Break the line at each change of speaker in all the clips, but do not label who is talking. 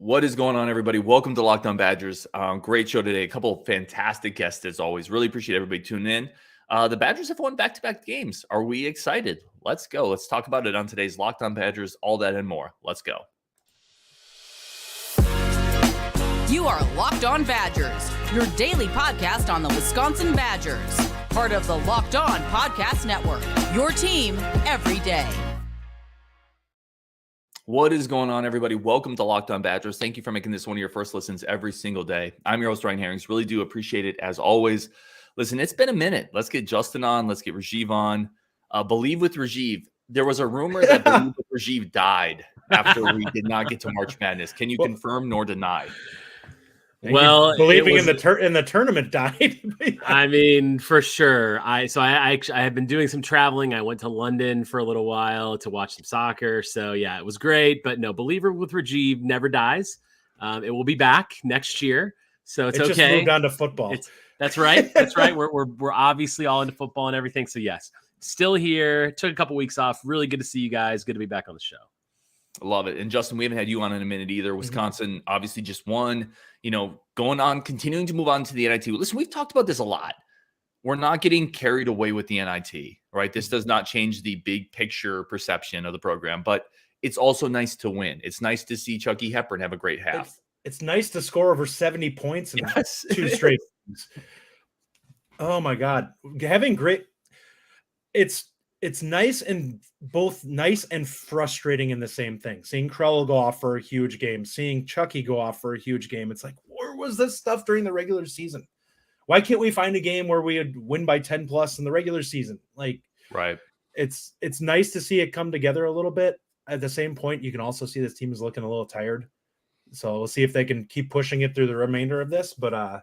What is going on, everybody? Welcome to Locked On Badgers. Great show today. A couple of fantastic guests, as always. Really appreciate everybody tuning in. The Badgers have won back-to-back games. Are we excited? Let's go. Let's talk about it on today's Locked On Badgers. All that and more. Let's go.
You are Locked On Badgers, your daily podcast on the Wisconsin Badgers. Part of the Locked On Podcast Network, your team every day.
What is going on, everybody? Welcome to Locked On Badgers. Thank you for making this one of your first listens every single day. I'm your host, Ryan Herrings. Really do appreciate it, as always. Listen, it's been a minute. Let's get Justin on. Let's get Rajiv on. Believe with Rajiv. There was a rumor that Believe with Rajiv died after we did not get to March Madness. Can you confirm nor deny?
Well,
believing in the tournament died.
I mean, for sure. I have been doing some traveling. I went to London for a little while to watch some soccer. So yeah, it was great. But no, Believer with Rajiv never dies. It will be back next year. So it's okay.
Just moved on to football.
That's right. That's right. We're obviously all into football and everything. So yes, still here. Took a couple weeks off. Really good to see you guys. Good to be back on the show.
Love it. And Justin, we haven't had you on in a minute either. Wisconsin obviously just won, going on, continuing to move on to the NIT. Listen, we've talked about this a lot. We're not getting carried away with the NIT, right? This does not change the big picture perception of the program, but it's also nice to win. It's nice to see Chucky Hepburn have a great half.
It's nice to score over 70 points in two straight games. Oh my God. Having great, it's nice and both nice and frustrating in the same thing. Seeing Crowl go off for a huge game, seeing Chucky go off for a huge game. It's like, where was this stuff during the regular season? Why can't we find a game where we would win by 10 plus in the regular season?
Right.
It's nice to see it come together a little bit. At the same point, you can also see this team is looking a little tired. So we'll see if they can keep pushing it through the remainder of this. But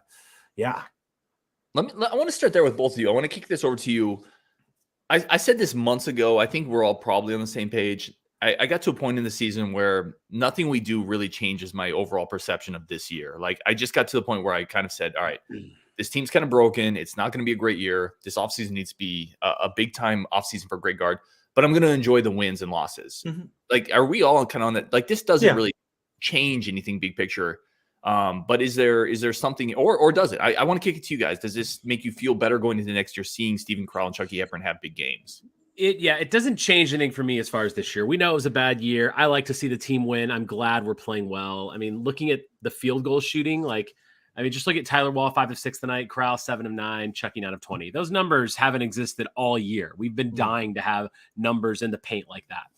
yeah.
I want to start there with both of you. I want to kick this over to you. I said this months ago. I think we're all probably on the same page. I got to a point in the season where nothing we do really changes my overall perception of this year. I just got to the point where I kind of said, all right, this team's kind of broken. It's not going to be a great year. This offseason needs to be a big time offseason for Greg Gard, but I'm going to enjoy the wins and losses. Mm-hmm. Are we all kind of on that? This doesn't really change anything big picture. But is there something, or does it? I want to kick it to you guys. Does this make you feel better going into next year, seeing Stephen Crowl and Chucky Hepburn have big games?
It doesn't change anything for me as far as this year. We know it was a bad year. I like to see the team win. I'm glad we're playing well. I mean, looking at the field goal shooting, just look at Tyler Wall, 5 of 6 tonight, Crowl, 7 of 9, Chucky, 9 of 20. Those numbers haven't existed all year. We've been dying to have numbers in the paint like that.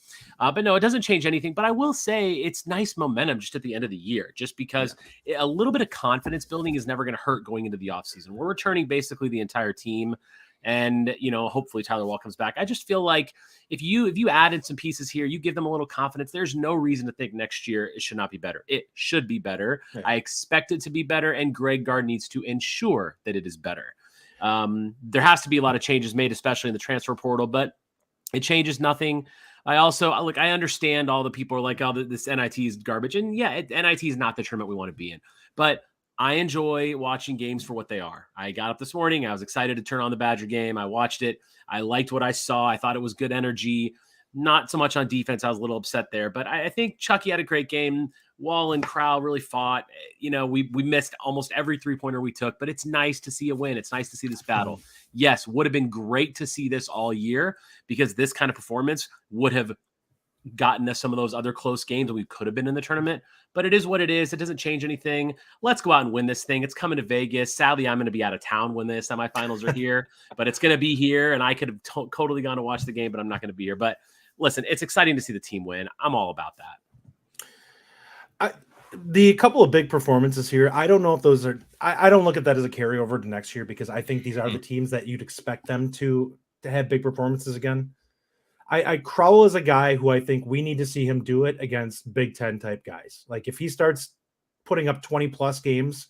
But no, it doesn't change anything. But I will say it's nice momentum just at the end of the year, just because a little bit of confidence building is never going to hurt going into the offseason. We're returning basically the entire team. And, hopefully Tyler Wall comes back. I just feel like if you added some pieces here, you give them a little confidence, there's no reason to think next year it should not be better. It should be better. Right. I expect it to be better, and Greg Gard needs to ensure that it is better. There has to be a lot of changes made, especially in the transfer portal, but it changes nothing. I understand all the people are like, oh, this NIT is garbage. And yeah, NIT is not the tournament we want to be in. But I enjoy watching games for what they are. I got up this morning. I was excited to turn on the Badger game. I watched it. I liked what I saw. I thought it was good energy. Not so much on defense. I was a little upset there. But I think Chucky had a great game. Wall and Crowl really fought. We missed almost every three-pointer we took, but it's nice to see a win. It's nice to see this battle. Yes, would have been great to see this all year, because this kind of performance would have gotten us some of those other close games that we could have been in the tournament. But it is what it is. It doesn't change anything. Let's go out and win this thing. It's coming to Vegas. Sadly, I'm going to be out of town when the semifinals are here, but it's going to be here, and I could have totally gone to watch the game, but I'm not going to be here. But listen, it's exciting to see the team win. I'm all about that.
The couple of big performances here, I don't know if those are, I don't look at that as a carryover to next year, because I think these are the teams that you'd expect them to have big performances again. Crowl is a guy who I think we need to see him do it against Big Ten type guys. If he starts putting up 20 plus games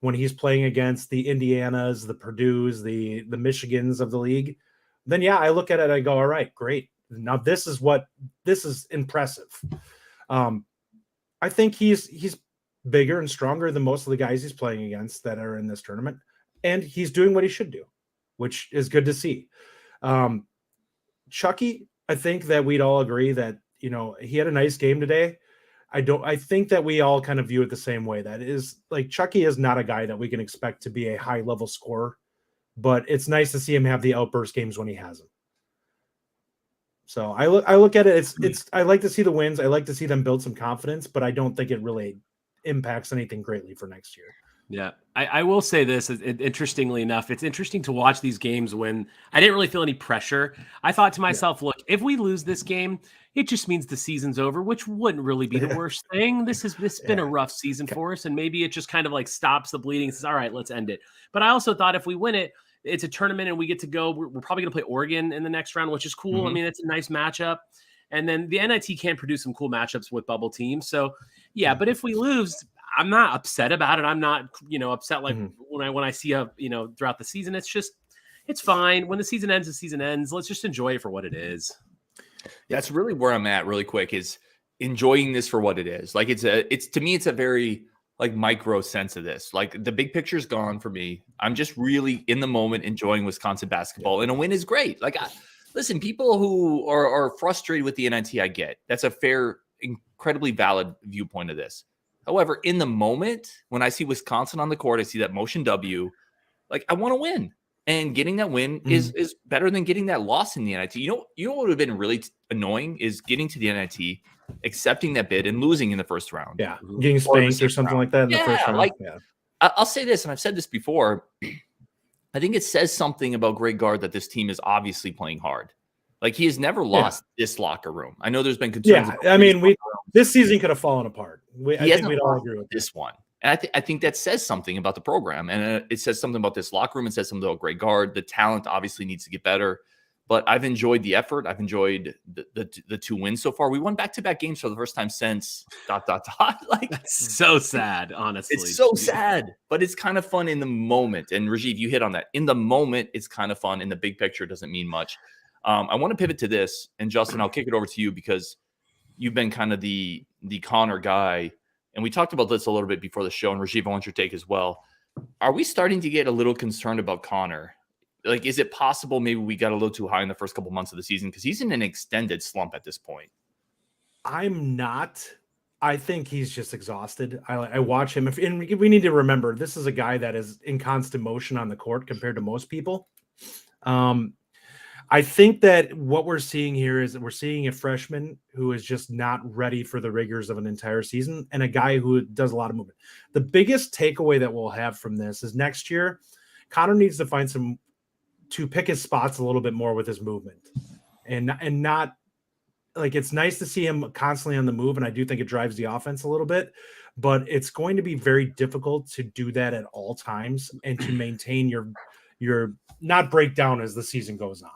when he's playing against the Indianas, the Purdues, the Michigans of the league, then yeah, I look at it, I go, all right, great. Now this is impressive. I think he's bigger and stronger than most of the guys he's playing against that are in this tournament. And he's doing what he should do, which is good to see. Chucky, I think that we'd all agree that, he had a nice game today. I think that we all kind of view it the same way. That is like Chucky is not a guy that we can expect to be a high level scorer, but it's nice to see him have the outburst games when he has them. So I look at it. I like to see the wins. I like to see them build some confidence, but I don't think it really impacts anything greatly for next year.
Yeah, I will say this. Interestingly enough, it's interesting to watch these games when I didn't really feel any pressure. I thought to myself, look, if we lose this game, it just means the season's over, which wouldn't really be the worst thing. This has been a rough season for us, and maybe it just kind of like stops the bleeding and says, all right, let's end it. But I also thought if we win it, it's a tournament and we get to go. We're probably going to play Oregon in the next round, which is cool.
Mm-hmm.
I mean, it's a nice matchup. And then the NIT can produce some cool matchups with bubble teams. So, yeah, but if we lose, I'm not upset about it. I'm not, upset like when I see throughout the season. It's just, it's fine. When the season ends, the season ends. Let's just enjoy it for what it is.
That's really where I'm at really quick is enjoying this for what it is. Like to me, it's a very like micro sense of this. Like the big picture's gone for me. I'm just really in the moment enjoying Wisconsin basketball, and a win is great. Like, listen, people who are frustrated with the NIT, I get. That's a fair, incredibly valid viewpoint of this. However, in the moment, when I see Wisconsin on the court, I see that motion W, like I want to win. And getting that win is better than getting that loss in the NIT. You know what would have been really annoying is getting to the NIT, accepting that bid, and losing in the first round.
Yeah, getting spanked or something like that in the first round.
Like, I'll say this, and I've said this before. I think it says something about Greg Gard that this team is obviously playing hard. Like he has never lost this locker room. I know there's been concerns.
Yeah, I mean, this season could have fallen apart. I think we'd all agree with
this one. And I think that says something about the program. And it says something about this locker room. It says something about Greg Gard. The talent obviously needs to get better. But I've enjoyed the effort. I've enjoyed the 2 wins so far. We won back-to-back games for the first time since ... Like
that's so sad, honestly.
It's so sad, but it's kind of fun in the moment. And Rajiv, you hit on that. In the moment, it's kind of fun. In the big picture, it doesn't mean much. I want to pivot to this. And Justin, I'll kick it over to you because you've been kind of the Connor guy. And we talked about this a little bit before the show. And Rajiv, I want your take as well. Are we starting to get a little concerned about Connor? Like, is it possible maybe we got a little too high in the first couple months of the season? Because he's in an extended slump at this point.
I'm not. I think he's just exhausted. I watch him. And we need to remember, this is a guy that is in constant motion on the court compared to most people. I think that what we're seeing here is that we're seeing a freshman who is just not ready for the rigors of an entire season and a guy who does a lot of movement. The biggest takeaway that we'll have from this is next year, Connor needs to find to pick his spots a little bit more with his movement and not like, it's nice to see him constantly on the move. And I do think it drives the offense a little bit, but it's going to be very difficult to do that at all times and to maintain your not breakdown as the season goes on.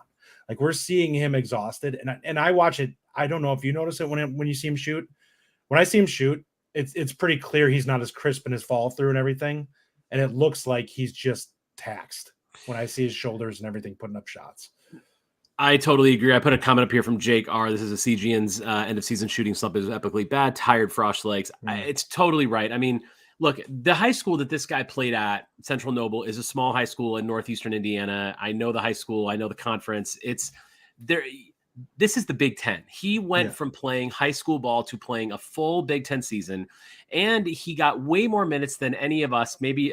Like we're seeing him exhausted and I watch it. I don't know if you notice it when you see him shoot. When I see him shoot, it's pretty clear he's not as crisp in his fall through and everything. And it looks like he's just taxed when I see his shoulders and everything putting up shots.
I totally agree. I put a comment up here from Jake R. This is Essegian's end of season shooting slump is epically bad, tired, frost legs. It's totally right. I mean, look, the high school that this guy played at, Central Noble, is a small high school in northeastern Indiana. I know the high school. I know the conference. It's there. This is the Big Ten. He went from playing high school ball to playing a full Big Ten season, and he got way more minutes than any of us, maybe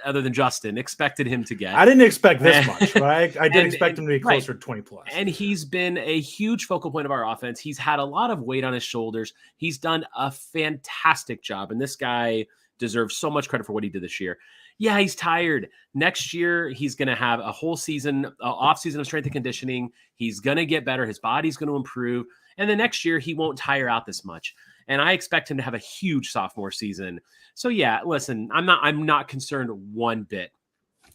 other than Justin, expected him to get.
I didn't expect this much, but I did expect him to be closer to 20 plus.
And he's been a huge focal point of our offense. He's had a lot of weight on his shoulders. He's done a fantastic job, and this guy deserves so much credit for what he did this year. Yeah, he's tired. Next year, he's going to have a whole season, off season of strength and conditioning. He's going to get better. His body's going to improve. And the next year, he won't tire out this much. And I expect him to have a huge sophomore season. So yeah, listen, I'm not concerned one bit.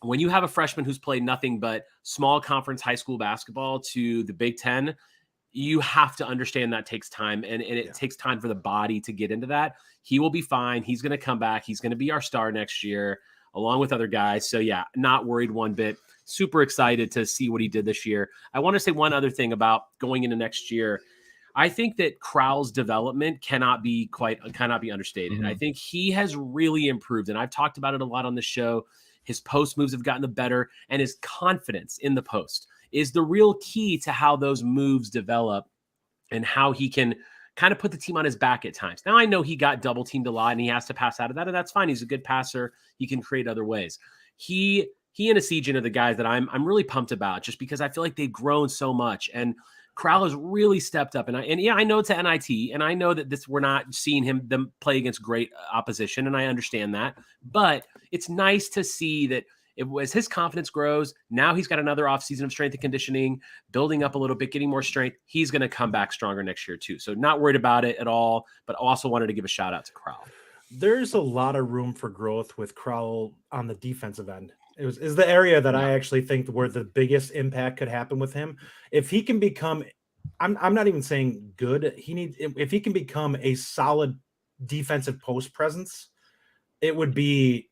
When you have a freshman who's played nothing but small conference high school basketball to the Big Ten, you have to understand that takes time, and it takes time for the body to get into that. He will be fine. He's going to come back. He's going to be our star next year, along with other guys. So yeah, not worried one bit. Super excited to see what he did this year. I want to say one other thing about going into next year. I think that Crowl's development cannot be understated. Mm-hmm. I think he has really improved, and I've talked about it a lot on the show. His post moves have gotten the better, and his confidence in the post is the real key to how those moves develop and how he can kind of put the team on his back at times. Now I know he got double teamed a lot and he has to pass out of that, and that's fine. He's a good passer. He can create other ways. He and Essegian are the guys that I'm really pumped about, just because I feel like they've grown so much. And Crowl has really stepped up. And I know it's a NIT, and I know that we're not seeing them play against great opposition, and I understand that. But it's nice to see that as his confidence grows, now he's got another offseason of strength and conditioning, building up a little bit, getting more strength. He's going to come back stronger next year too. So not worried about it at all, but also wanted to give a shout out to Crowl.
There's a lot of room for growth with Crowl on the defensive end. Is the area that I actually think where the biggest impact could happen with him. If he can become, I'm not even saying good. If he can become a solid defensive post presence, it would be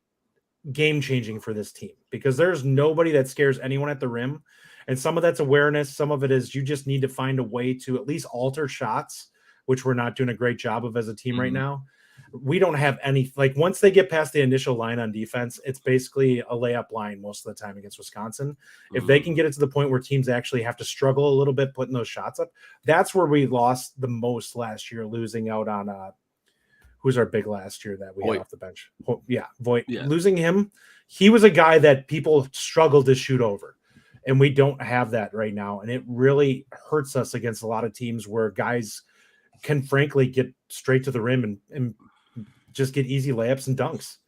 game changing for this team, because there's nobody that scares anyone at the rim. And some of that's awareness. Some of it is you just need to find a way to at least alter shots, which we're not doing a great job of as a team right now. We don't have any, like, once they get past the initial line on defense, it's basically a layup line most of the time against Wisconsin. If they can get it to the point where teams actually have to struggle a little bit putting those shots up, that's where we lost the most last year, losing out on who's our big last year that we had off the bench. Voigt. Yeah. Losing him, he was a guy that people struggled to shoot over, and we don't have that right now. And it really hurts us against a lot of teams where guys can frankly get straight to the rim and just get easy layups and dunks.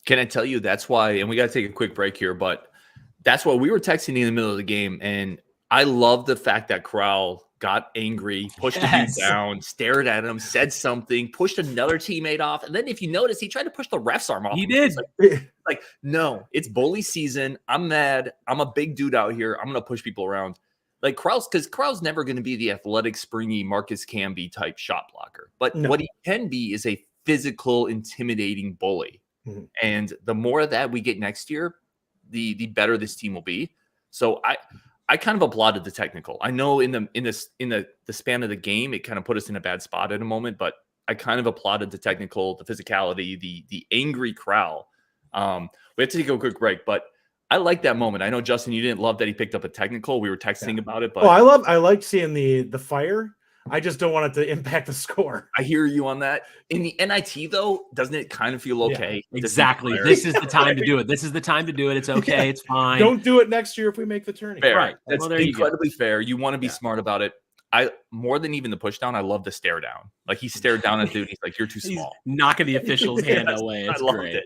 Can I tell you that's why, and we got to take a quick break here, but that's why we were texting in the middle of the game, and I love the fact that Crowl got angry, pushed him down, stared at him, said something, pushed another teammate off, and then if you notice, he tried to push the ref's arm off.
He did.
Like, no, it's bully season. I'm mad. I'm a big dude out here. I'm going to push people around. Like because Crowell's never going to be the athletic, springy Marcus Camby type shot blocker. But what he can be is a physical, intimidating bully. And the more of that we get next year, the better this team will be. So I kind of applauded the technical. I know in the span of the game, it kind of put us in a bad spot at a moment, but I kind of applauded the technical, the physicality, the angry Crowl. We have to take a quick break, but I like that moment. I know, Justin, you didn't love that he picked up a technical. We were texting about it, but
I like seeing the fire. I just don't want it to impact the score.
I hear you on that. In the NIT, though, doesn't it kind of feel okay?
Yeah, exactly. This is the time to do it. This is the time to do it. It's okay. It's fine.
Don't do it next year if we make the tourney.
Fair. Right. That's incredibly fair. You want to be smart about it. I more than even the push down, I love the stare down. Like, he stared down at dude. He's like, "You're too small."
He's knocking the official's hand away. It's great.
It.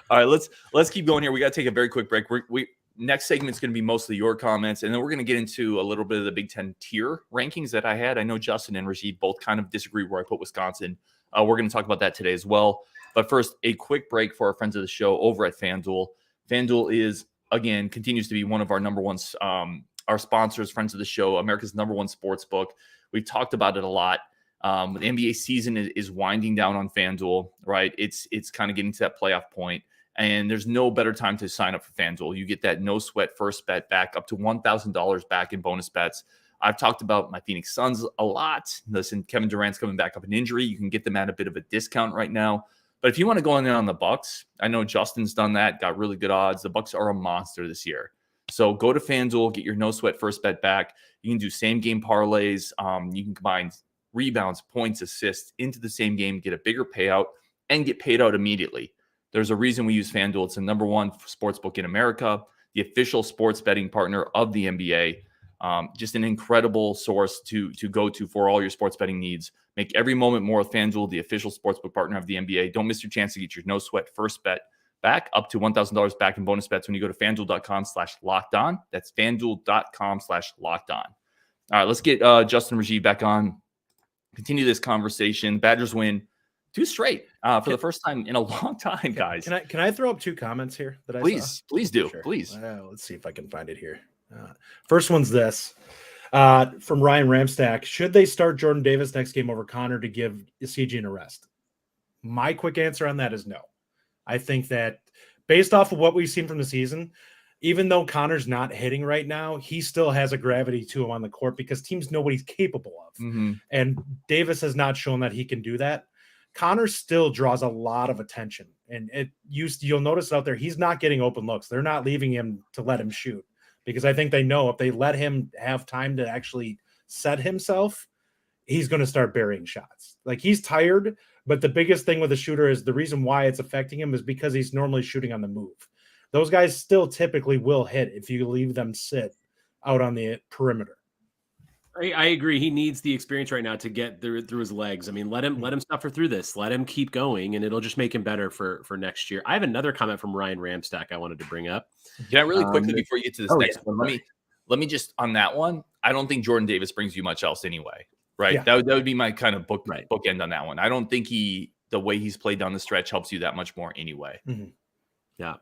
All right, let's keep going here. We got to take a very quick break. We next segment is going to be mostly your comments, and then we're going to get into a little bit of the Big Ten tier rankings that I had. I know Justin and Rajiv both kind of disagree where I put Wisconsin. We're going to talk about that today as well. But first, a quick break for our friends of the show over at FanDuel. FanDuel is, again, continues to be one of our number one, our sponsors, friends of the show, America's number one sports book. We've talked about it a lot. The NBA season is winding down on FanDuel, right? It's kind of getting to that playoff point. And there's no better time to sign up for FanDuel. You get that no sweat first bet back up to $1,000 back in bonus bets. I've talked about my Phoenix Suns a lot. Listen, Kevin Durant's coming back up an injury. You can get them at a bit of a discount right now. But if you want to go in there on the Bucks, I know Justin's done that, got really good odds. The Bucks are a monster this year. So go to FanDuel, get your no sweat first bet back. You can do same game parlays. You can combine rebounds, points, assists into the same game, get a bigger payout, and get paid out immediately. There's a reason we use FanDuel. It's the number one sports book in America, the official sports betting partner of the NBA. Just an incredible source to go to for all your sports betting needs. Make every moment more with FanDuel, the official sportsbook partner of the NBA. Don't miss your chance to get your no sweat first bet back up to $1,000 back in bonus bets when you go to FanDuel.com/lockedon. That's FanDuel.com/lockedon. All right, let's get Justin Rajiv back on. Continue this conversation. Badgers win 2 straight for the first time in a long time, guys.
Can I throw up 2 comments here that I saw?
Please do.
Sure.
Please.
Let's see if I can find it here. First one's this from Ryan Ramstack. Should they start Jordan Davis next game over Connor to give Essegian a rest? My quick answer on that is no. I think that based off of what we've seen from the season, even though Connor's not hitting right now, he still has a gravity to him on the court because teams know what he's capable of. Mm-hmm. And Davis has not shown that he can do that. Connor still draws a lot of attention, and you'll notice out there, he's not getting open looks. They're not leaving him to let him shoot because I think they know if they let him have time to actually set himself, he's going to start burying shots. Like, he's tired, but the biggest thing with a shooter is the reason why it's affecting him is because he's normally shooting on the move. Those guys still typically will hit if you leave them sit out on the perimeter.
I agree. He needs the experience right now to get through his legs. I mean, let him suffer through this. Let him keep going, and it'll just make him better for next year. I have another comment from Ryan Ramstack I wanted to bring up.
Can I really quickly before you get to this next one? Let me just on that one. I don't think Jordan Davis brings you much else anyway, right?
Yeah.
That would be my kind of bookend on that one. I don't think the way he's played down the stretch helps you that much more anyway.
Mm-hmm.
Yeah.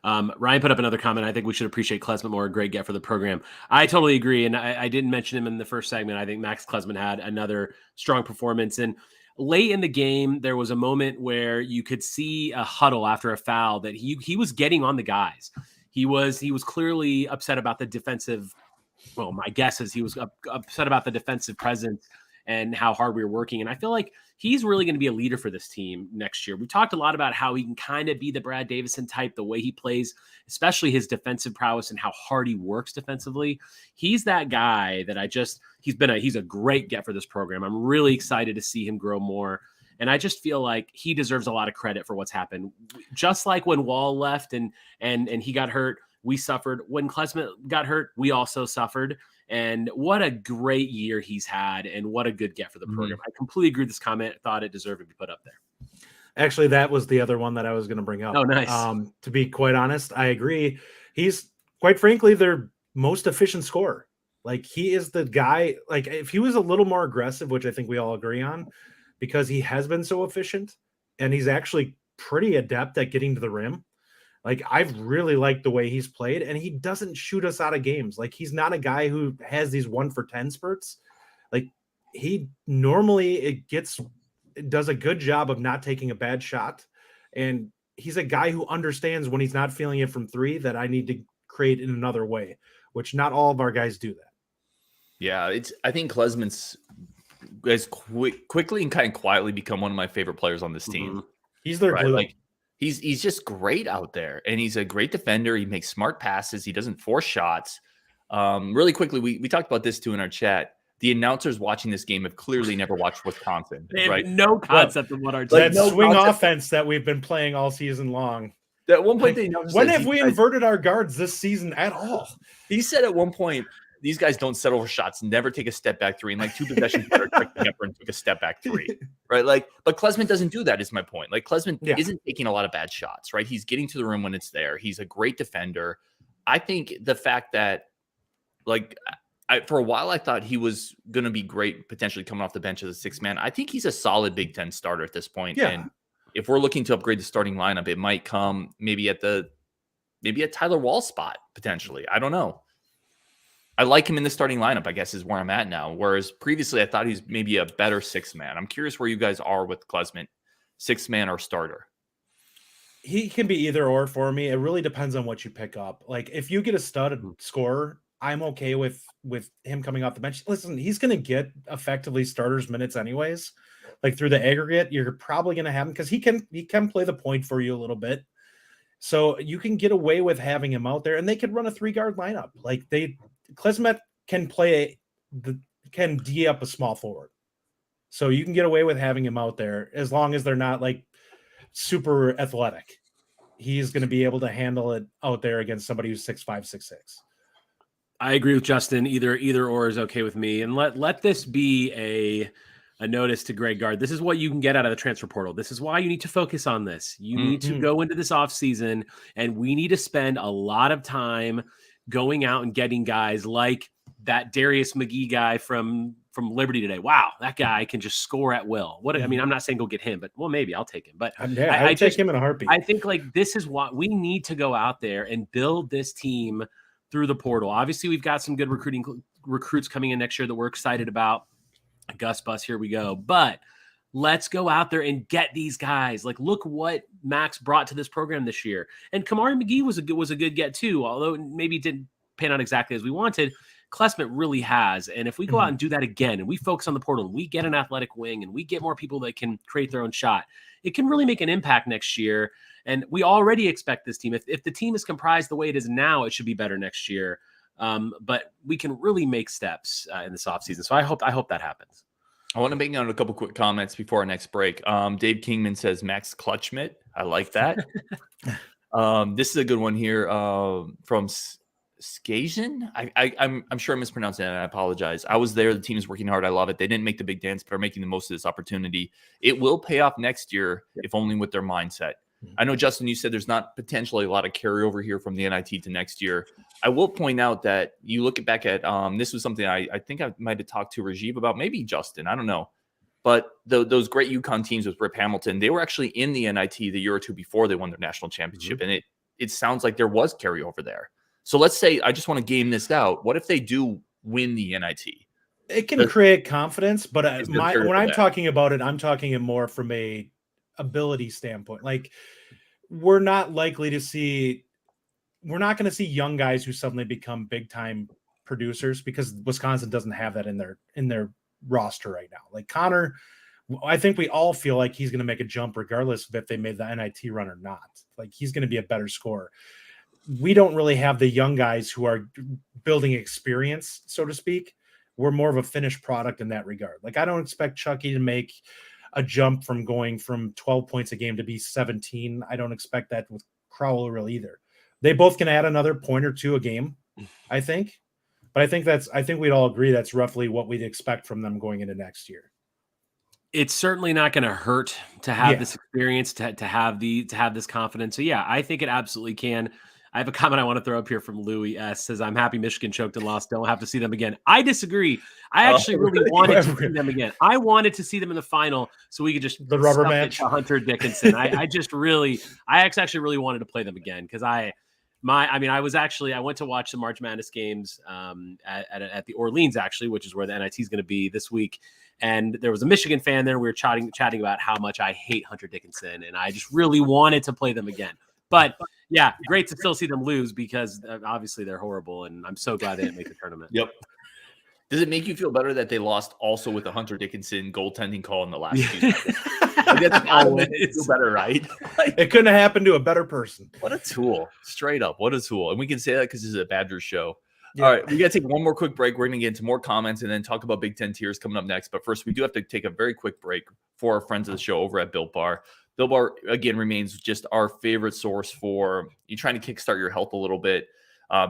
Ryan put up another comment. I think we should appreciate Klesmit more. Great get for the program. I totally agree. And I didn't mention him in the first segment. I think Max Klesmit had another strong performance. And late in the game, there was a moment where you could see a huddle after a foul that he was getting on the guys. He was clearly upset about the defensive. Well, my guess is he was upset about the defensive presence and how hard we were working. And I feel like he's really going to be a leader for this team next year. We talked a lot about how he can kind of be the Brad Davison type, the way he plays, especially his defensive prowess and how hard he works defensively. He's that guy that he's a great get for this program. I'm really excited to see him grow more. And I just feel like he deserves a lot of credit for what's happened. Just like when Wall left and he got hurt, we suffered. When Klesmit got hurt, we also suffered. And what a great year he's had, and what a good get for the program. I completely agree with this comment. Thought it deserved to be put up there.
Actually, that was the other one that I was going to bring up.
Oh, nice.
To be quite honest, I agree. He's, quite frankly, their most efficient scorer. Like, he is the guy. Like, if he was a little more aggressive, which I think we all agree on, because he has been so efficient, and he's actually pretty adept at getting to the rim. Like, I've really liked the way he's played, and he doesn't shoot us out of games. Like, he's not a guy who has these 1-for-10 spurts. Like, he normally does a good job of not taking a bad shot. And he's a guy who understands when he's not feeling it from three that I need to create in another way, which not all of our guys do that.
Yeah, I think Klesmit's has quickly and kind of quietly become one of my favorite players on this team.
He's their glue.
Like, he's just great out there, and he's a great defender. He makes smart passes. He doesn't force shots. Really quickly, we talked about this too in our chat. The announcers watching this game have clearly never watched Wisconsin.
They have
right?
no concept of what our
that swing offense that we've been playing all season long.
At one point,
when have we inverted our guards this season at all?
He said at one point, these guys don't settle for shots, never take a step back three. And like 2 possessions later, Hepburn took a step back three, right? Like, but Klesmit doesn't do that, is my point. Like, Klesmit isn't taking a lot of bad shots, right? He's getting to the rim when it's there. He's a great defender. I think the fact that, like, for a while, I thought he was going to be great, potentially coming off the bench as a sixth man. I think he's a solid Big Ten starter at this point.
Yeah.
And if we're looking to upgrade the starting lineup, it might come maybe at Tyler Wall's spot, potentially. I don't know. I like him in the starting lineup, I guess, is where I'm at now. Whereas previously I thought he's maybe a better sixth man. I'm curious where you guys are with Klesmit, sixth man or starter.
He can be either or for me. It really depends on what you pick up. Like, if you get a stud scorer, I'm okay with him coming off the bench. Listen, he's going to get effectively starters minutes anyways. Like, through the aggregate, you're probably going to have him because he can play the point for you a little bit. So you can get away with having him out there, and they could run a 3-guard lineup. Like, Klesmit can can D up a small forward. So you can get away with having him out there as long as they're not like super athletic. He's going to be able to handle it out there against somebody who's 6'5", 6'6".
I agree with Justin. Either or is okay with me. And let this be a notice to Greg Gard. This is what you can get out of the transfer portal. This is why you need to focus on this. You need to go into this offseason, and we need to spend a lot of time going out and getting guys like that Darius McGee guy from Liberty today. Wow, that guy can just score at will. I mean, I'm not saying go get him, but well, maybe I'll take him. But
I take him in a heartbeat.
I think like this is what we need to go out there and build this team through the portal. Obviously, we've got some good recruits coming in next year that we're excited about. Gus Bus, here we go. But let's go out there and get these guys. Like, look what Max brought to this program this year. And Kamari McGee was a good get too, although maybe it didn't pan out exactly as we wanted. Klesmit really has. And if we go out and do that again, and we focus on the portal, and we get an athletic wing, and we get more people that can create their own shot, it can really make an impact next year. And we already expect this team. If the team is comprised the way it is now, it should be better next year. But we can really make steps in this offseason. So I hope that happens.
I want to make out a couple quick comments before our next break. Dave Kingman says Max Clutchmit. I like that. This is a good one here from Essegian. I'm sure I'm mispronouncing it, and I apologize. I was there. The team is working hard. I love it. They didn't make the big dance, but are making the most of this opportunity. It will pay off next year, if only with their mindset. I know, Justin, you said there's not potentially a lot of carryover here from the NIT to next year. I will point out that you look back at this was something I think I might have talked to Rajiv about, maybe Justin, I don't know. But those great UConn teams with Rip Hamilton, they were actually in the NIT the year or two before they won their national championship. And it sounds like there was carryover there. So let's say, I just want to game this out. What if they do win the NIT?
It can create confidence, but when I'm talking about it, I'm talking it more from a ability standpoint. Like, we're not going to see young guys who suddenly become big time producers, because Wisconsin doesn't have that in their roster right now. Like Connor, I think we all feel like he's going to make a jump regardless of if they made the NIT run or not. Like, he's going to be a better scorer. We don't really have the young guys who are building experience, so to speak. We're more of a finished product in that regard. Like, I don't expect Chucky to make a jump from going from 12 points a game to be 17. I don't expect that with Crowl really either. They both can add another point or two a game, I think. But I think we'd all agree that's roughly what we'd expect from them going into next year.
It's certainly not going to hurt to have this experience, to have this confidence. So yeah, I think it absolutely can. I have a comment I want to throw up here from Louis S. Says, I'm happy Michigan choked and lost. Don't have to see them again. I disagrally. I actually really wanted to see them again. I wanted to see them in the final so we could just
the rubber match.
Hunter Dickinson. I actually really wanted to play them again, because I went to watch the March Madness games at the Orleans, actually, which is where the NIT is going to be this week. And there was a Michigan fan there. We were chatting about how much I hate Hunter Dickinson, and I just really wanted to play them again. But yeah, great to still see them lose, because obviously they're horrible, and I'm so glad they didn't make the tournament.
Yep. Does it make you feel better that they lost also with a Hunter Dickinson goaltending call in the last few seconds? That's always feel better, right?
It couldn't have happened to a better person.
What a tool. Straight up. What a tool. And we can say that because this is a Badgers show. Yeah. All right. We got to take one more quick break. We're going to get into more comments and then talk about Big Ten tiers coming up next. But first, we do have to take a very quick break for our friends of the show over at Built Bar. Built Bar, again, remains just our favorite source for you trying to kickstart your health a little bit.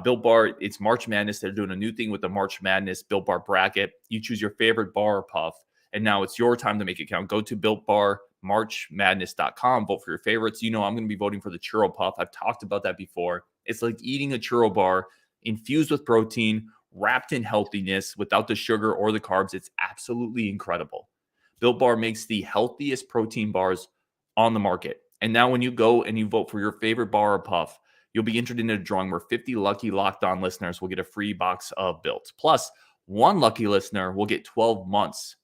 Built Bar, it's March Madness. They're doing a new thing with the March Madness Built Bar bracket. You choose your favorite bar or puff, and now it's your time to make it count. Go to BuiltBarMarchMadness.com. Vote for your favorites. You know I'm going to be voting for the churro puff. I've talked about that before. It's like eating a churro bar infused with protein, wrapped in healthiness without the sugar or the carbs. It's absolutely incredible. Built Bar makes the healthiest protein bars on the market. And now when you go and you vote for your favorite bar or puff, you'll be entered into a drawing where 50 lucky Locked On listeners will get a free box of Built. Plus, one lucky listener will get 12 months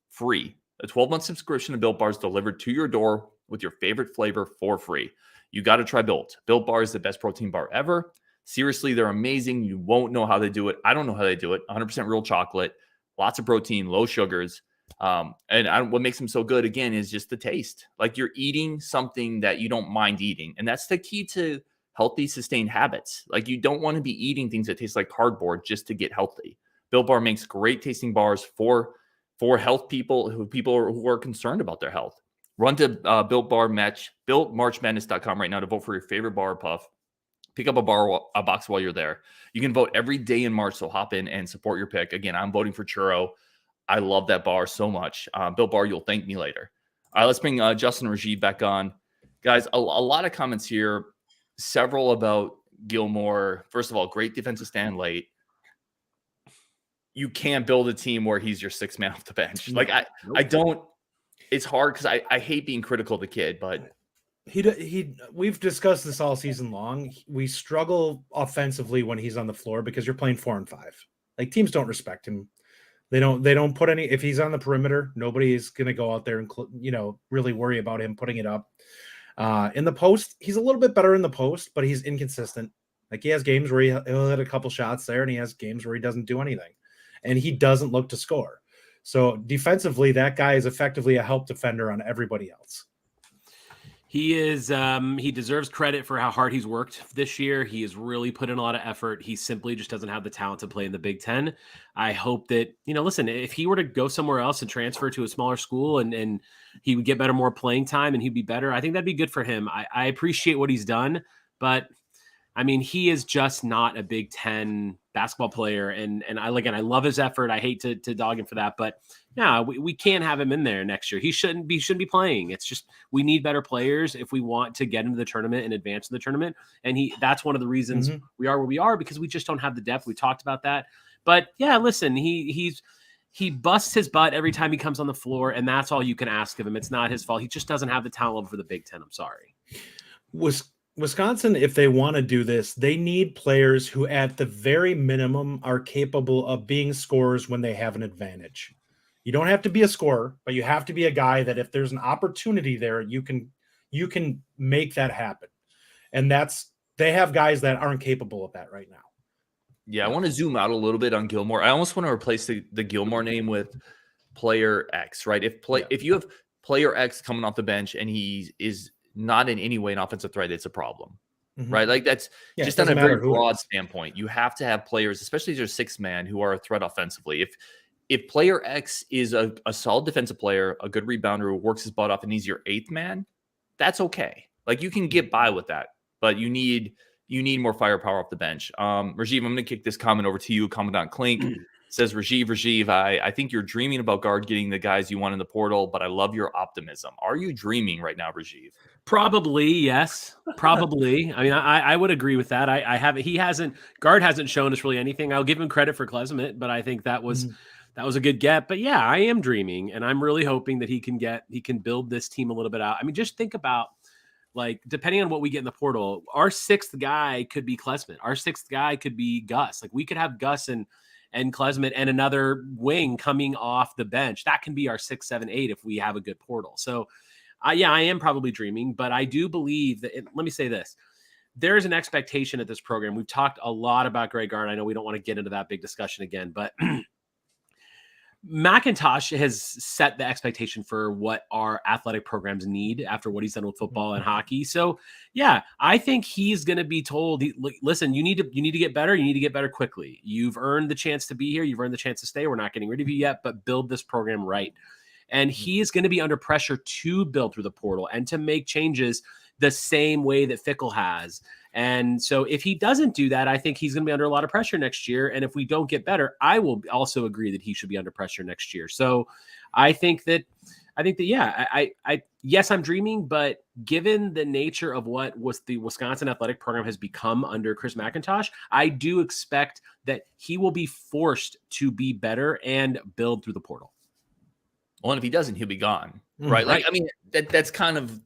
free. A 12-month subscription to Built Bars delivered to your door with your favorite flavor for free. You got to try Built. Built Bar is the best protein bar ever. Seriously, they're amazing. You won't know how they do it. I don't know how they do it. 100% real chocolate, lots of protein, low sugars. What makes them so good, again, is just the taste. Like, you're eating something that you don't mind eating. And that's the key to healthy, sustained habits. Like, you don't want to be eating things that taste like cardboard just to get healthy. Built Bar makes great tasting bars for health people who are concerned about their health. Run to BuiltMarchMadness.com right now to vote for your favorite bar or puff. Pick up a box while you're there. You can vote every day in March, so hop in and support your pick. Again, I'm voting for churro. I love that bar so much. Built Bar, you'll thank me later. All right, let's bring Justin Rajiv back on. Guys, a lot of comments here, several about Gilmore. First of all, great defensive stand late. You can't build a team where he's your sixth man off the bench. Like, I don't. It's hard because I hate being critical of the kid, but
we've discussed this all season long. We struggle offensively when he's on the floor because you're playing 4 and 5. Like, teams don't respect him. They don't put any. If he's on the perimeter, nobody is going to go out there and really worry about him putting it up. In the post, he's a little bit better in the post, but he's inconsistent. Like, he has games where he'll hit a couple shots there, and he has games where he doesn't do anything, and he doesn't look to score. So defensively, that guy is effectively a help defender on everybody else.
He is he deserves credit for how hard he's worked this year. He has really put in a lot of effort. He simply just doesn't have the talent to play in the Big Ten. I hope that, listen, if he were to go somewhere else and transfer to a smaller school and he would get more playing time and he'd be better, I think that'd be good for him. I appreciate what he's done, but I mean, he is just not a Big Ten basketball player. And I love his effort. I hate to dog him for that, but yeah, we can't have him in there next year. He shouldn't be playing. It's just, we need better players if we want to get into the tournament and advance in the tournament. And that's one of the reasons we are where we are, because we just don't have the depth. We talked about that, but yeah, listen, he busts his butt every time he comes on the floor, and that's all you can ask of him. It's not his fault. He just doesn't have the talent level for the Big Ten. I'm sorry.
Wisconsin, if they want to do this, they need players who at the very minimum are capable of being scorers when they have an advantage. You don't have to be a scorer, but you have to be a guy that if there's an opportunity there, you can make that happen. And they have guys that aren't capable of that right now.
Yeah, I want to zoom out a little bit on Gilmore. I almost want to replace the Gilmore name with player X, right? If you have player X coming off the bench and he is not in any way an offensive threat, it's a problem, right? Like that's just on a very broad standpoint. You have to have players, especially as your sixth man, who are a threat offensively. If player X is a solid defensive player, a good rebounder who works his butt off, and he's your eighth man, that's okay. Like you can get by with that, but you need more firepower off the bench. Rajiv, I'm going to kick this comment over to you. Commandant Clink says, Rajiv, I think you're dreaming about Gard getting the guys you want in the portal, but I love your optimism. Are you dreaming right now, Rajiv?
Probably, yes. Probably. I mean, I would agree with that. Gard hasn't shown us really anything. I'll give him credit for Klesmit, but I think that was a good get. But yeah, I am dreaming, and I'm really hoping that he can build this team a little bit out. I mean, just think about, like, depending on what we get in the portal, our sixth guy could be Klesmit. Our sixth guy could be Gus. Like, we could have Gus and Klesmit and another wing coming off the bench. That can be our 6, 7, 8 if we have a good portal. So I am probably dreaming, but I do believe that, let me say this. There's an expectation at this program. We've talked a lot about Greg Gard. I know we don't want to get into that big discussion again, but McIntosh has set the expectation for what our athletic programs need after what he's done with football and hockey. So yeah, I think he's going to be told, listen, you need to get better. You need to get better quickly. You've earned the chance to be here. You've earned the chance to stay. We're not getting rid of you yet, but build this program right. And he is going to be under pressure to build through the portal and to make changes the same way that Fickle has. And so if he doesn't do that, I think he's going to be under a lot of pressure next year. And if we don't get better, I will also agree that he should be under pressure next year. So I think that, yeah, yes, I'm dreaming, but given the nature of what was the Wisconsin athletic program has become under Chris McIntosh, I do expect that he will be forced to be better and build through the portal.
Well, and if he doesn't, he'll be gone, right? Like, I mean, that's kind of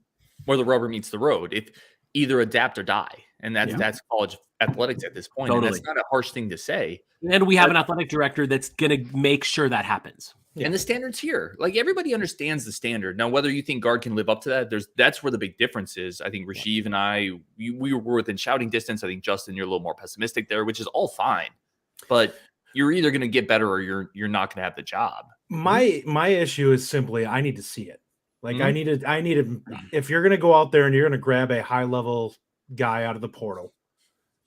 where the rubber meets the road. If either adapt or die, and that's college athletics at this point. Totally. And that's not a harsh thing to say.
And we have an athletic director that's going to make sure that happens.
Yeah. And the standard's here. Like, everybody understands the standard. Now, whether you think Gard can live up to that, that's where the big difference is. I think Rajiv and I, we were within shouting distance. I think, Justin, you're a little more pessimistic there, which is all fine. But you're either going to get better or you're not going to have the job.
My issue is simply I need to see it. Like, I need to, if you're going to go out there and you're going to grab a high level guy out of the portal,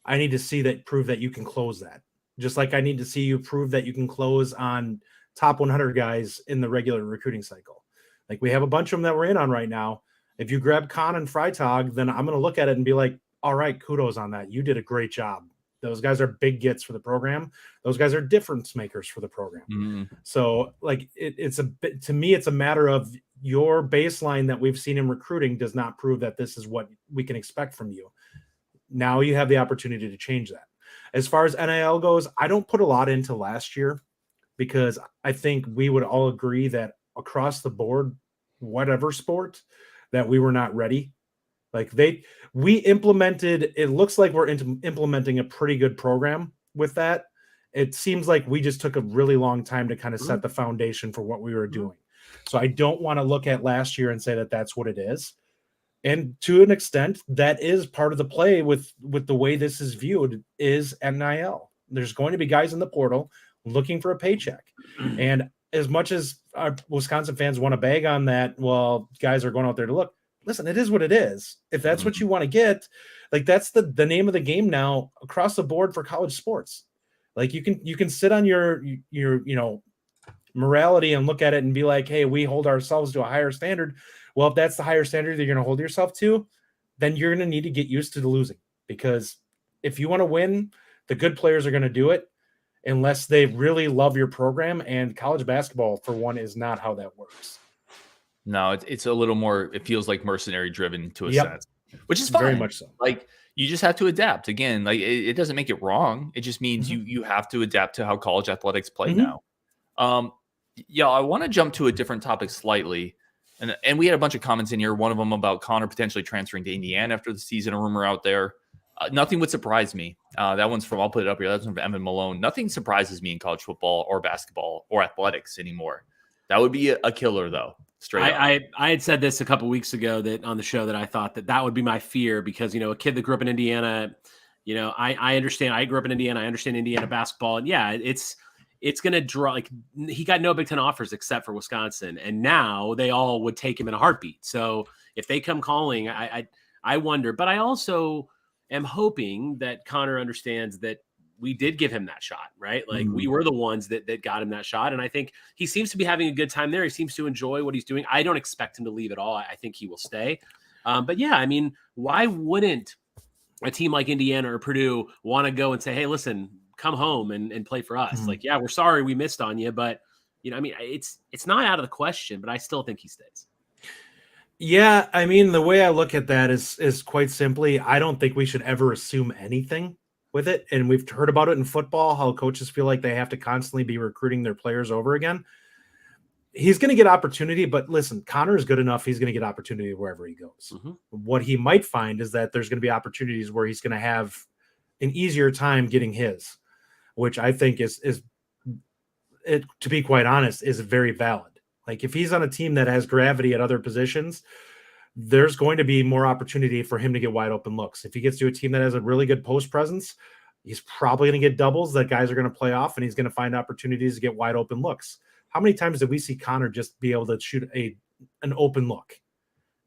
I need to see that, prove that you can close that. Just like I need to see you prove that you can close on top 100 guys in the regular recruiting cycle. Like, we have a bunch of them that we're in on right now. If you grab Kahn and Freitag, then I'm going to look at it and be like, all right, kudos on that. You did a great job. Those guys are big gets for the program. Those guys are difference makers for the program. So, like, it's a bit, to me, it's a matter of your baseline that we've seen in recruiting does not prove that this is what we can expect from you. Now you have the opportunity to change that. As far as NIL goes, I don't put a lot into last year because I think we would all agree that across the board, whatever sport, that we were not ready. Like, we implemented, it looks like we're implementing a pretty good program with that. It seems like we just took a really long time to kind of set the foundation for what we were doing. So I don't want to look at last year and say that that's what it is. And to an extent, that is part of the play with the way this is viewed is NIL. There's going to be guys in the portal looking for a paycheck. And as much as our Wisconsin fans want to bag on that, well, guys are going out there to look, listen, it is what it is. If that's what you want to get, like that's the name of the game now across the board for college sports. Like you can sit on your morality and look at it and be like, hey, we hold ourselves to a higher standard. Well, if that's the higher standard that you're going to hold yourself to, then you're going to need to get used to the losing, because if you want to win, the good players are going to do it unless they really love your program. And college basketball, for one, is not how that works.
No, it's a little more, it feels like mercenary driven to a sense, which is fine.
Very much so.
Like you just have to adapt. Again, like it doesn't make it wrong. It just means you have to adapt to how college athletics play now. Yeah, I want to jump to a different topic slightly. And we had a bunch of comments in here. One of them about Connor potentially transferring to Indiana after the season, a rumor out there. Nothing would surprise me. That one's from, I'll put it up here. That's from Evan Malone. Nothing surprises me in college football or basketball or athletics anymore. That would be a killer, though. Straight up.
I had said this a couple weeks ago that on the show that I thought that would be my fear, because, a kid that grew up in Indiana, I understand. I grew up in Indiana. I understand Indiana basketball. And yeah, it's going to draw, like, he got no Big Ten offers except for Wisconsin. And now they all would take him in a heartbeat. So if they come calling, I wonder. But I also am hoping that Connor understands that we did give him that shot, right? Like we were the ones that got him that shot. And I think he seems to be having a good time there. He seems to enjoy what he's doing. I don't expect him to leave at all. I think he will stay. But yeah, I mean, why wouldn't a team like Indiana or Purdue want to go and say, hey, listen, come home and play for us? Like, yeah, we're sorry we missed on you, but I mean, it's not out of the question, but I still think he stays.
Yeah, I mean, the way I look at that is quite simply, I don't think we should ever assume anything with it. And we've heard about it in football, how coaches feel like they have to constantly be recruiting their players over again. He's going to get opportunity, but listen, Connor is good enough. He's going to get opportunity wherever he goes. What he might find is that there's going to be opportunities where he's going to have an easier time getting his, which I think is to be quite honest, is very valid. Like if he's on a team that has gravity at other positions, there's going to be more opportunity for him to get wide open looks. If he gets to a team that has a really good post presence, he's probably going to get doubles that guys are going to play off, and he's going to find opportunities to get wide open looks. How many times did we see Connor just be able to shoot an open look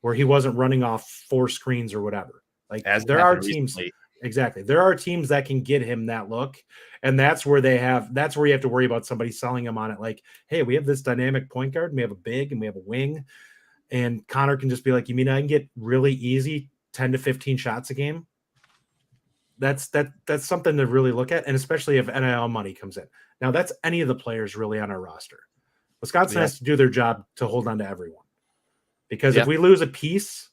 where he wasn't running off 4 screens or whatever? Like there are teams. Recently. Exactly. There are teams that can get him that look. And that's where you have to worry about somebody selling him on it. Like, hey, we have this dynamic point guard, and we have a big, and we have a wing. And Connor can just be like, you mean I can get really easy 10 to 15 shots a game? That's something to really look at. And especially if NIL money comes in. Now that's any of the players really on our roster. Wisconsin has to do their job to hold on to everyone. Because if we lose a piece,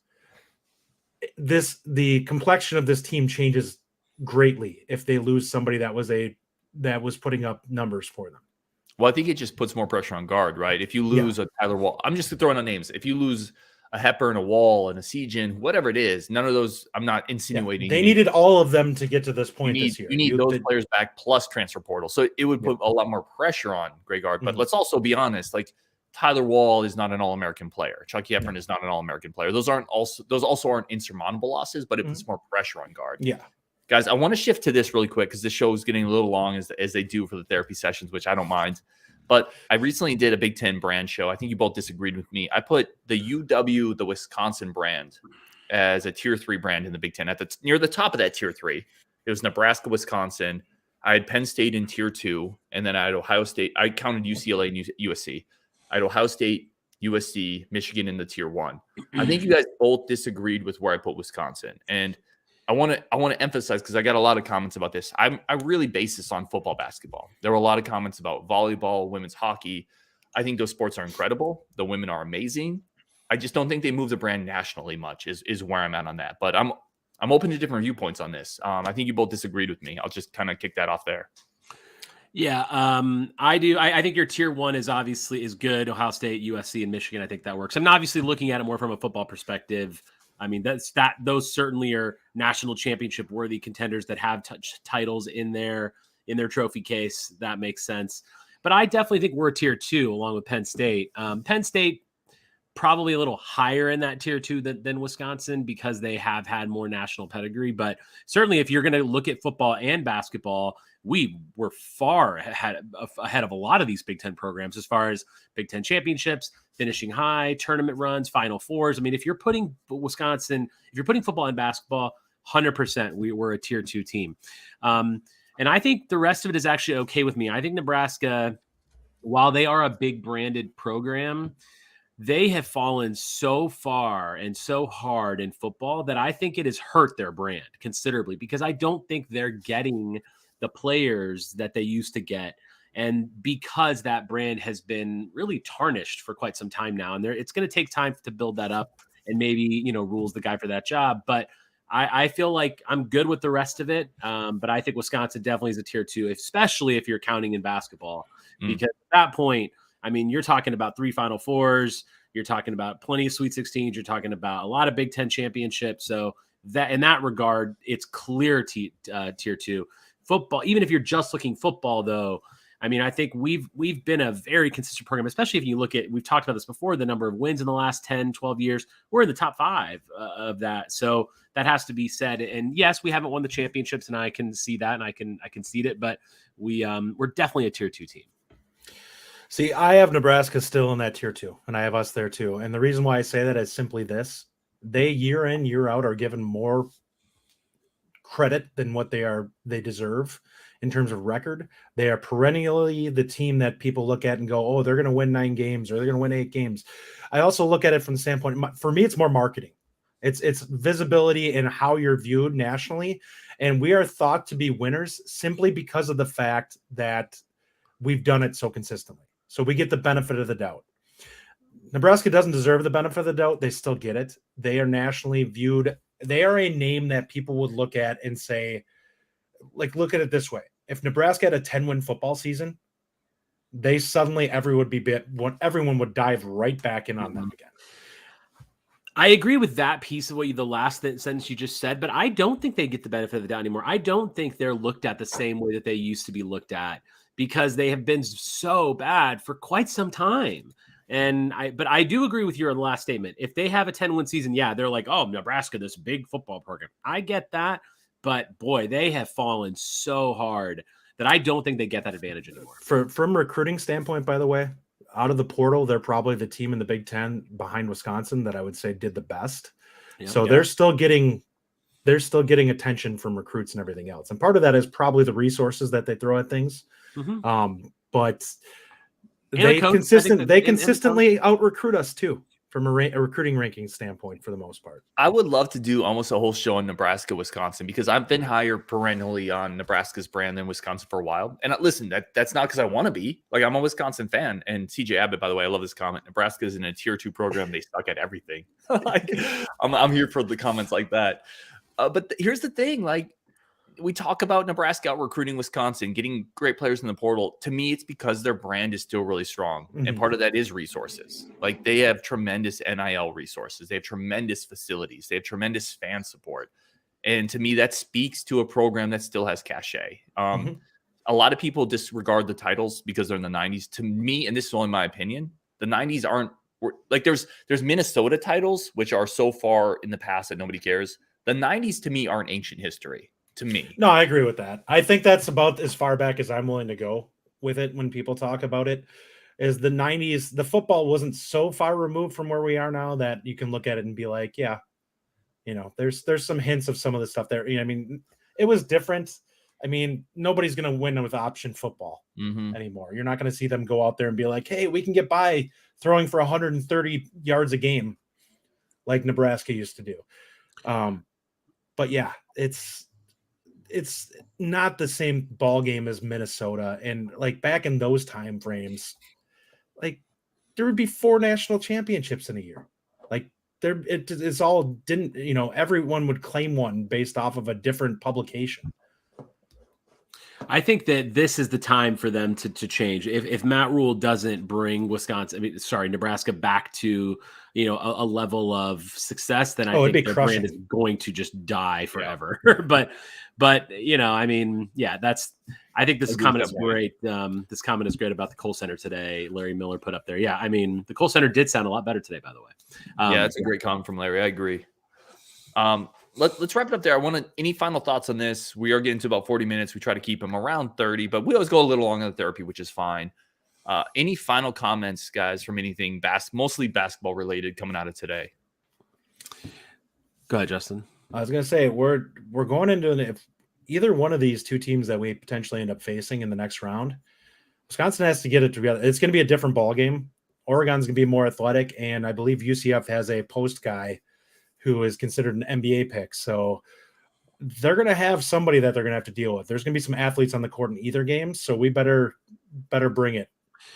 the complexion of this team changes greatly if they lose somebody that was putting up numbers for them.
Well, I think it just puts more pressure on guard, right? If you lose a Tyler Wall, I'm just throwing out names. If you lose a Hepburn, a Wall, an Essegian, whatever it is, none of those, I'm not insinuating.
They needed all of them to get to this point this year.
You need those players back plus transfer portal. So it would put a lot more pressure on Greg Gard. But let's also be honest, like Tyler Wall is not an All-American player. Chucky Hepburn is not an All-American player. Those also aren't insurmountable losses, but it puts more pressure on Gard.
Yeah.
Guys, I want to shift to this really quick because this show is getting a little long as they do for the therapy sessions, which I don't mind. But I recently did a Big Ten brand show. I think you both disagreed with me. I put the UW, the Wisconsin brand, as a tier 3 brand in the Big Ten. Near the top of that tier 3, it was Nebraska, Wisconsin. I had Penn State in tier 2, and then I had Ohio State. I counted UCLA and USC. I had Ohio State, USC, Michigan in the tier 1. I think you guys both disagreed with where I put Wisconsin. And I want to emphasize, because I got a lot of comments about this. I really base this on football, basketball. There were a lot of comments about volleyball, women's hockey. I think those sports are incredible. The women are amazing. I just don't think they move the brand nationally much is where I'm at on that. But I'm open to different viewpoints on this. I think you both disagreed with me. I'll just kind of kick that off there.
Yeah, I do. I think your tier 1 is good. Ohio State, USC, and Michigan. I think that works. I'm obviously looking at it more from a football perspective. I mean, those certainly are national championship worthy contenders that have titles in their trophy case. That makes sense. But I definitely think we're a tier 2 along with Penn State. Penn State, probably a little higher in that tier 2 than Wisconsin because they have had more national pedigree. But certainly if you're going to look at football and basketball, we were far ahead of a lot of these Big Ten programs as far as Big Ten championships, finishing high, tournament runs, Final Fours. I mean, if you're putting football and basketball, 100% we were a tier 2 team. And I think the rest of it is actually okay with me. I think Nebraska, while they are a big branded program, they have fallen so far and so hard in football that I think it has hurt their brand considerably because I don't think they're getting the players that they used to get. And because that brand has been really tarnished for quite some time now, and it's going to take time to build that up, and maybe, Rule's the guy for that job. But I feel like I'm good with the rest of it. But I think Wisconsin definitely is a tier 2, especially if you're counting in basketball, because at that point, I mean, you're talking about 3 Final Fours, you're talking about plenty of Sweet 16s, you're talking about a lot of Big Ten championships. So that in that regard, it's clear tier 2. Football, even if you're just looking football, though, I mean, I think we've been a very consistent program, especially if you look at, we've talked about this before, the number of wins in the last 10, 12 years. We're in the top 5 of that. So that has to be said. And yes, we haven't won the championships, and I can see that, and I can concede it, but we're definitely a tier 2 team.
See, I have Nebraska still in that tier 2, and I have us there too. And the reason why I say that is simply this: they year in, year out are given more credit than what they deserve in terms of record. They are perennially the team that people look at and go, oh, they're going to win 9 games or they're going to win 8 games. I also look at it from the standpoint, for me, it's more marketing. It's visibility and how you're viewed nationally. And we are thought to be winners simply because of the fact that we've done it so consistently. So we get the benefit of the doubt. Nebraska doesn't deserve the benefit of the doubt. They still get it. They are nationally viewed. They are a name that people would look at and say, like, look at it this way. If Nebraska had a 10-win football season, they suddenly everyone would dive right back in on them again.
I agree with that piece of the last sentence you just said, but I don't think they get the benefit of the doubt anymore. I don't think they're looked at the same way that they used to be looked at because they have been so bad for quite some time. But I do agree with your last statement. If they have a 10-win season, yeah, they're like, oh, Nebraska, this big football program. I get that, but boy, they have fallen so hard that I don't think they get that advantage anymore.
From a recruiting standpoint, by the way, out of the portal, they're probably the team in the Big Ten behind Wisconsin that I would say did the best. Yeah, so they're still getting attention from recruits and everything else. And part of that is probably the resources that they throw at things. Mm-hmm. But they consistently out recruit us too from a recruiting ranking standpoint for the most part.
I would love to do almost a whole show on Nebraska, Wisconsin, because I've been higher perennially on Nebraska's brand than Wisconsin for a while. And listen, that's not because I want to be. Like, I'm a Wisconsin fan. And CJ Abbott, by the way, I love this comment. Nebraska is in a tier 2 program. They suck at everything. I'm here for the comments like that. But here's the thing, like, we talk about Nebraska out recruiting Wisconsin, getting great players in the portal. To me, it's because their brand is still really strong. Mm-hmm. And part of that is resources. Like, they have tremendous NIL resources. They have tremendous facilities. They have tremendous fan support. And to me, that speaks to a program that still has cachet. A lot of people disregard the titles because they're in the 90s. To me, and this is only my opinion, the 90s aren't like there's Minnesota titles, which are so far in the past that nobody cares. The 90s to me aren't ancient history. To me.
No, I agree with that. I think that's about as far back as I'm willing to go with it when people talk about it. Is the 90s, the football wasn't so far removed from where we are now that you can look at it and be like, yeah, there's some hints of some of the stuff there. I mean, it was different. I mean, nobody's going to win with option football anymore. You're not going to see them go out there and be like, hey, we can get by throwing for 130 yards a game like Nebraska used to do. But yeah, it's not the same ball game as Minnesota. And like back in those time frames, like there would be 4 national championships in a year. Like it's all didn't, everyone would claim one based off of a different publication.
I think that this is the time for them to change. If Matt Rule doesn't bring Nebraska back to a level of success, then I
it'd
think
be
their brand
crushing.
is going to just die forever. But I mean, yeah, I think this comment is great. This comment is great about the Kohl Center today. Larry Miller put up there. Yeah, I mean, the Kohl Center did sound a lot better today, by the way.
Yeah, that's a great comment from Larry. I agree. Let's wrap it up there. Any final thoughts on this? We are getting to about 40 minutes. We try to keep them around 30, but we always go a little long on the therapy, which is fine. Any final comments, guys, from anything mostly basketball related coming out of today?
Go ahead, Justin.
I was going to say, we're going into if either one of these two teams that we potentially end up facing in the next round, Wisconsin has to get it together. It's going to be a different ball game. Oregon's going to be more athletic, and I believe UCF has a post guy who is considered an NBA pick. So they're going to have somebody that they're going to have to deal with. There's going to be some athletes on the court in either game, so we better bring it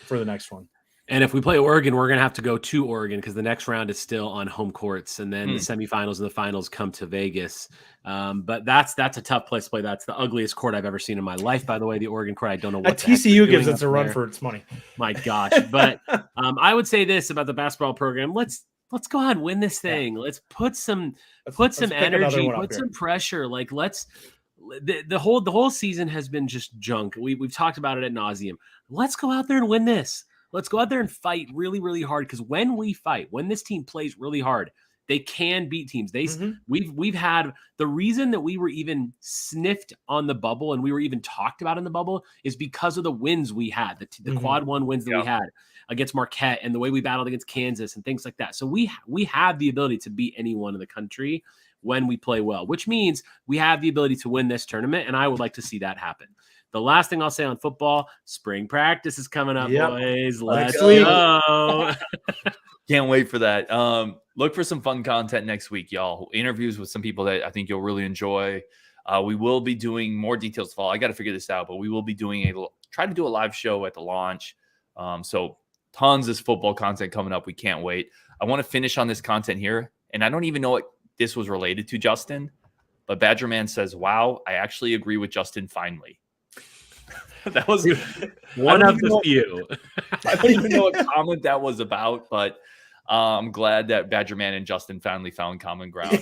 for the next one.
And if we play Oregon, we're going to have to go to Oregon because the next round is still on home courts. And then the semifinals and the finals come to Vegas. But that's a tough place to play. That's the ugliest court I've ever seen in my life, by the way, the Oregon court. I don't know what
TCU gives us a run for its money.
My gosh. But I would say this about the basketball program. Let's go out and win this thing. Yeah. Let's put some energy, put some pressure. Like the whole season has been just junk. We've talked about it ad nauseum. Let's go out there and win this. Let's go out there and fight really, really hard. Because when we fight, when this team plays really hard, they can beat teams. We've had the reason that we were even sniffed on the bubble and we were even talked about in the bubble is because of the wins we had, the quad one wins that we had against Marquette and the way we battled against Kansas and things like that. So we have the ability to beat anyone in the country when we play well, which means we have the ability to win this tournament. And I would like to see that happen. The last thing I'll say on football, spring practice is coming up, boys. Let's go.
Can't wait for that. Look for some fun content next week, y'all. Interviews with some people that I think you'll really enjoy. We will be doing more details to follow. I got to figure this out, but we will be try to do a live show at the launch. So tons of football content coming up. We can't wait. I want to finish on this content here, and I don't even know what this was related to, Justin, but Badgerman says, wow, I actually agree with Justin finally. That was
one of the few.
I don't even know what comment that was about, but I'm glad that Badgerman and Justin finally found common ground.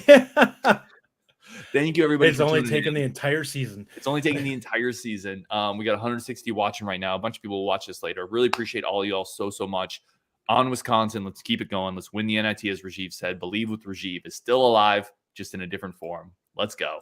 Thank you, everybody.
It's only taken the entire season.
It's only taken the entire season. We got 160 watching right now. A bunch of people will watch this later. Really appreciate all of y'all so much. On Wisconsin, let's keep it going. Let's win the NIT, as Rajiv said. Believe with Rajiv is still alive, just in a different form. Let's go.